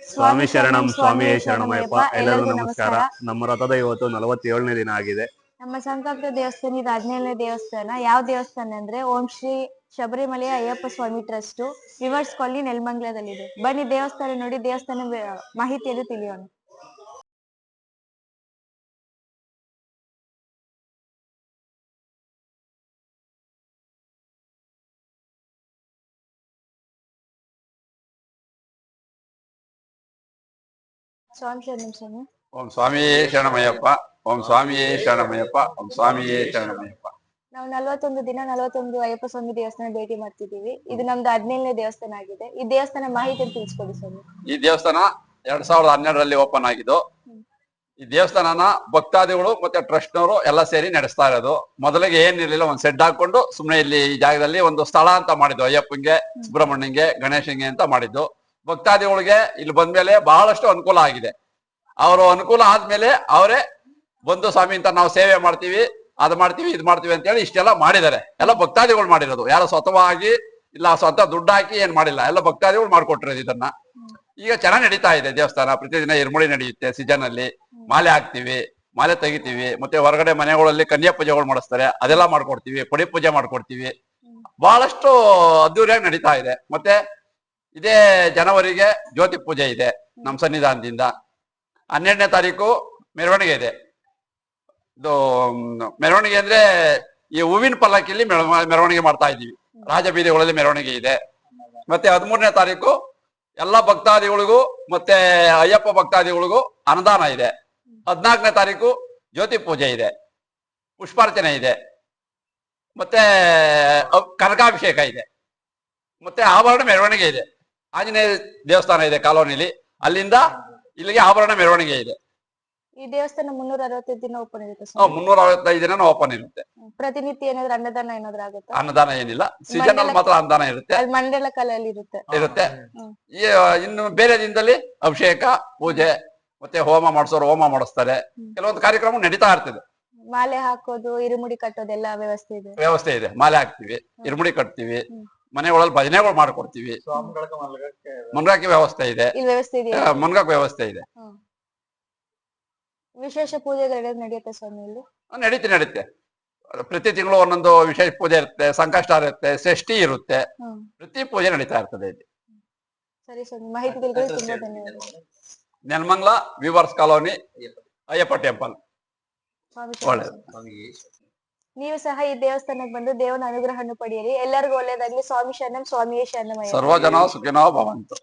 ಸ್ವಾಮಿ ಶರಣಂ ಸ್ವಾಮಿಯೇ ಶರಣಮಯ್ಯಪ್ಪ. ಎಲ್ಲರಿಗೂ ನಮಸ್ಕಾರ. ನಮ್ಮ ರಥದ ಇವತ್ತು 47ನೇ ದಿನ ಆಗಿದೆ. ನಮ್ಮ ಸಂಕಲ್ಪ ದೇವಸ್ಥಾನ ಇದು 17ನೇ ದೇವಸ್ಥಾನ. ಯಾವ ದೇವಸ್ಥಾನ ಅಂದ್ರೆ ಓಂ ಶ್ರೀ ಶಬರಿಮಲೆಯ ಅಯ್ಯಪ್ಪ ಸ್ವಾಮಿ ಟ್ರಸ್ಟ್, ವಿವರ್ಸ್ ಕಾಲನಿ, ನೆಲಮಂಗಲದಲ್ಲಿದೆ. ಬನ್ನಿ ದೇವಸ್ಥಾನ ನೋಡಿ, ದೇವಸ್ಥಾನ ಮಾಹಿತಿಯನ್ನು ತಿಳಿಯೋಣ. ಸ್ವಾಮಿ ಶರಣಂ ಸ್ವಾಮಿ. ಓಂ ಸ್ವಾಮಿಯೇ ಶರಣಮಯ್ಯಪ್ಪ. ಓಂ ಸ್ವಾಮಿಯೇ ಶರಣಮಯ್ಯಪ್ಪ. ಓಂ ಸ್ವಾಮಿಯೇ ಶರಣಮಯ್ಯಪ್ಪ. ನಾವು 41 ದಿನ 41 ಅಯ್ಯಪ್ಪ ಸ್ವಾಮಿ ದೇವಸ್ಥಾನ ಭೇಟಿ ಮಾಡ್ತಿದ್ದೀವಿ. ಇದು ನಮ್ದು 17ನೇ ದೇವಸ್ಥಾನ ಆಗಿದೆ. ಈ ದೇವಸ್ಥಾನ ಮಾಹಿತಿ ತಿಳಿಸ್ಕೊಡಿ ಸ್ವಾಮಿ. ಈ ದೇವಸ್ಥಾನ 2012ರಲ್ಲಿ ಓಪನ್ ಆಗಿದ್ದು. ಈ ದೇವಸ್ಥಾನನ ಭಕ್ತಾದಿಗಳು ಮತ್ತೆ ಟ್ರಸ್ಟ್ನವರು ಎಲ್ಲ ಸೇರಿ ನಡೆಸ್ತಾ ಇರೋದು. ಮೊದಲಿಗೆ ಏನಿರ್ಲಿಲ್ಲ, ಒಂದ್ ಸೆಡ್ ಹಾಕೊಂಡು ಸುಮ್ನೆ ಇಲ್ಲಿ ಈ ಜಾಗದಲ್ಲಿ ಒಂದು ಸ್ಥಳ ಅಂತ ಮಾಡಿದ್ದು. ಅಯ್ಯಪ್ಪಂಗೆ, ಸುಬ್ರಹ್ಮಣ್ಯಂಗೆ, ಗಣೇಶಂಗೆ ಅಂತ ಮಾಡಿದ್ದು. ಭಕ್ತಾದಿಗಳಿಗೆ ಇಲ್ಲಿ ಬಂದ್ಮೇಲೆ ಬಹಳಷ್ಟು ಅನುಕೂಲ ಆಗಿದೆ. ಅವರು ಅನುಕೂಲ ಆದ್ಮೇಲೆ ಅವರೇ ಬಂದು ಸ್ವಾಮಿ ಅಂತ ನಾವು ಸೇವೆ ಮಾಡ್ತೀವಿ, ಅದ್ ಮಾಡ್ತೀವಿ, ಇದ್ ಮಾಡ್ತೀವಿ ಅಂತ ಹೇಳಿ ಇಷ್ಟೆಲ್ಲ ಮಾಡಿದ್ದಾರೆ. ಎಲ್ಲ ಭಕ್ತಾದಿಗಳು ಮಾಡಿರೋದು, ಯಾರೋ ಸ್ವತಃವಾಗಿ ಇಲ್ಲ ಸ್ವಂತ ದುಡ್ಡು ಹಾಕಿ ಏನ್ ಮಾಡಿಲ್ಲ, ಎಲ್ಲ ಭಕ್ತಾದಿಗಳು ಮಾಡ್ಕೊಟ್ಟಿರೋದು. ಇದನ್ನ ಈಗ ಚೆನ್ನಾಗಿ ನಡೀತಾ ಇದೆ ದೇವಸ್ಥಾನ. ಪ್ರತಿದಿನ ಇರ್ಮುಡಿ ನಡೆಯುತ್ತೆ. ಸೀಸನ್ ಅಲ್ಲಿ ಮಾಲೆ ಹಾಕ್ತಿವಿ, ಮಾಲೆ ತೆಗಿತೀವಿ. ಮತ್ತೆ ಹೊರಗಡೆ ಮನೆಗಳಲ್ಲಿ ಕನ್ಯಾ ಪೂಜೆಗಳು ಮಾಡಿಸ್ತಾರೆ, ಅದೆಲ್ಲ ಮಾಡ್ಕೊಡ್ತೀವಿ. ಕೊಡಿ ಪೂಜೆ ಮಾಡ್ಕೊಡ್ತೀವಿ. ಬಹಳಷ್ಟು ಅದ್ದೂರಿಯಾಗಿ ನಡೀತಾ ಇದೆ. ಮತ್ತೆ ಇದೇ ಜನವರಿಗೆ ಜ್ಯೋತಿ ಪೂಜೆ ಇದೆ ನಮ್ಮ ಸನ್ನಿಧಾನದಿಂದ. 12ನೇ ತಾರೀಕು ಮೆರವಣಿಗೆ ಇದೆ. ಇದು ಮೆರವಣಿಗೆ ಅಂದ್ರೆ ಈ ಹೂವಿನ ಪಲ್ಲಕ್ಕಿಯಲ್ಲಿ ಮೆರವಣಿಗೆ ಮಾಡ್ತಾ ಇದ್ದೀವಿ. ರಾಜಬೀದಿಗಳಲ್ಲಿ ಮೆರವಣಿಗೆ ಇದೆ. ಮತ್ತೆ 13ನೇ ತಾರೀಕು ಎಲ್ಲ ಭಕ್ತಾದಿಗಳಿಗೂ ಮತ್ತೆ ಅಯ್ಯಪ್ಪ ಭಕ್ತಾದಿಗಳಿಗೂ ಅನುದಾನ ಇದೆ. 14ನೇ ತಾರೀಕು ಜ್ಯೋತಿ ಪೂಜೆ ಇದೆ, ಪುಷ್ಪಾರ್ಚನೆ ಇದೆ, ಮತ್ತೆ ಕನಕಾಭಿಷೇಕ ಇದೆ, ಮತ್ತೆ ಆಭರಣ ಮೆರವಣಿಗೆ ಇದೆ. ಆಂಜನೇಯ ದೇವಸ್ಥಾನ ಇದೆ ಕಾಲೋನಿಲಿ, ಅಲ್ಲಿಂದ ಇಲ್ಲಿಗೆ ಆಭರಣ ಮೆರವಣಿಗೆ ಇದೆ. ಈ ದೇವಸ್ಥಾನ 365 ದಿನ ಓಪನ್ ಇರುತ್ತೆ. 365 ದಿನ ಓಪನ್ ಇರುತ್ತೆ. ಪ್ರತಿನಿತ್ಯ ಏನಾದ್ರು ಅನ್ನದಾನ ಏನಾದ್ರು ಆಗುತ್ತೆ? ಅನ್ನದಾನ ಏನಿಲ್ಲ, ಸೀಸನ್ ಅಲ್ಲಿ ಮಾತ್ರ ಅನ್ನದಾನ ಇರುತ್ತೆ. ಮಂಡಲ ಕಲೆಯಲ್ಲಿ ಇರುತ್ತೆ. ಇನ್ನು ಬೇರೆ ದಿನದಲ್ಲಿ ಅಭಿಷೇಕ, ಪೂಜೆ, ಮತ್ತೆ ಹೋಮ ಮಾಡಿಸೋರು ಹೋಮ ಮಾಡಿಸ್ತಾರೆ. ಕೆಲವೊಂದು ಕಾರ್ಯಕ್ರಮ ನಡೀತಾ ಇರ್ತದೆ. ಮಾಲೆ ಹಾಕೋದು, ಇರುಮುಡಿ ಕಟ್ಟೋದೆಲ್ಲ ವ್ಯವಸ್ಥೆ ಇದೆ. ಮಾಲೆ ಹಾಕ್ತಿವಿ, ಇರುಮುಡಿ ಕಟ್ತೀವಿ, ಮನೆಗಳಲ್ಲಿ ಭಜನೆಗಳು ಮಾಡ್ಕೊಡ್ತೀವಿ. ಮನ್ಗಾಕಿ ವ್ಯವಸ್ಥೆ ಇದೆ, ಮನ್ಗಾಕ್ ವ್ಯವಸ್ಥೆ ಇದೆ. ವಿಶೇಷ ಪೂಜೆಗಳು ನಡೆಯುತ್ತೆ ಸ್ವಾಮಿ ಇಲ್ಲಿ? ನಡೀತೆ. ಪ್ರತಿ ತಿಂಗಳು ಒಂದೊಂದು ವಿಶೇಷ ಪೂಜೆ ಇರುತ್ತೆ, ಸಂಕಷ್ಟ ಇರುತ್ತೆ, ಷಷ್ಠಿ ಇರುತ್ತೆ. ಪ್ರತಿ ಪೂಜೆ ನಡೀತಾ ಇರ್ತದೆ ಇಲ್ಲಿ. ಸರಿ ಸ್ವಾಮಿ, ಮಾಹಿತಿ ತಿಳಿಸಿದ್ದಕ್ಕೆ ತುಂಬಾ ಧನ್ಯವಾದಗಳು. Nelamangala viewers colony, Ayyappa temple. ಒಳ್ಳೆಯದು. ನೀವು ಸಹ ಈ ದೇವಸ್ಥಾನಕ್ಕೆ ಬಂದು ದೇವನ ಅನುಗ್ರಹವನ್ನು ಪಡೆಯಿರಿ. ಎಲ್ಲರಿಗೂ ಒಳ್ಳೆಯದಾಗಲಿ. ಸ್ವಾಮಿ ಶರಣಂ ಸ್ವಾಮಿಯೇ ಶರಣಮಯ್ಯಪ್ಪ. ಸರ್ವಜನ ಸುಖಿನೋ ಭವಂತು.